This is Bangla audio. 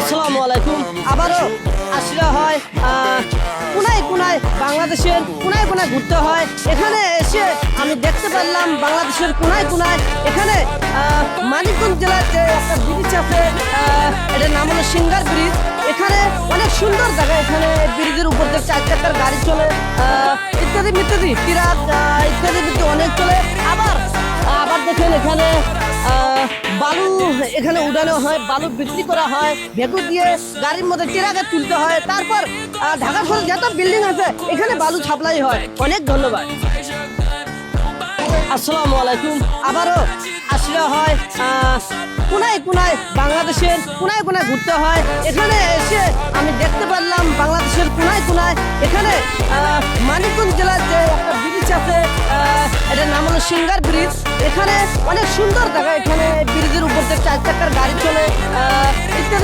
আসসালামু আলাইকুম। আবারও আসলে হয় কোনায় কোনায় বাংলাদেশের কোনায় কোনায় ঘুরতে হয়। এখানে এসে আমি দেখতে পারলাম বাংলাদেশের কোনায় কোনায় এখানে মানিকগঞ্জ জেলার যে একটা ব্রিজ আছে, এটার নাম হলো সিঙ্গার ব্রিজ। এখানে অনেক সুন্দর জায়গা, এখানে ব্রিজের উপর দিয়ে 4 চাকার গাড়ি চলে, ইত্যাদি ইত্যাদি ট্রাক ইত্যাদি অনেক চলে। আবার আবার দেখেন এখানে বালু এখানে উঠানো হয়, বালু বিক্রি করা হয়, ভেকু দিয়ে গাড়ির মধ্যে ট্রাকে তুলতে হয়। তারপর ঢাকা শহরে যত বিল্ডিং আছে এখানে বালু সাপ্লাই হয়। অনেক ধন্যবাদ। আসসালামু আলাইকুম। আবারও আসলে হয় কোনায় কোনায় বাংলাদেশের কোনায় কোনায় ঘুরতে হয়। এখানে এসে আমি দেখতে পারলাম বাংলাদেশের কোনায় কোনায় এখানে মানিকগঞ্জ জেলার যে একটা ব্রিজ আছে, এটার নাম হলো সিঙ্গার ব্রিজ। এখানে অনেক সুন্দর জায়গা, এখানে ব্রিজের উপর দিয়ে 4 চাকার গাড়ি চলে, ইত্যাদি।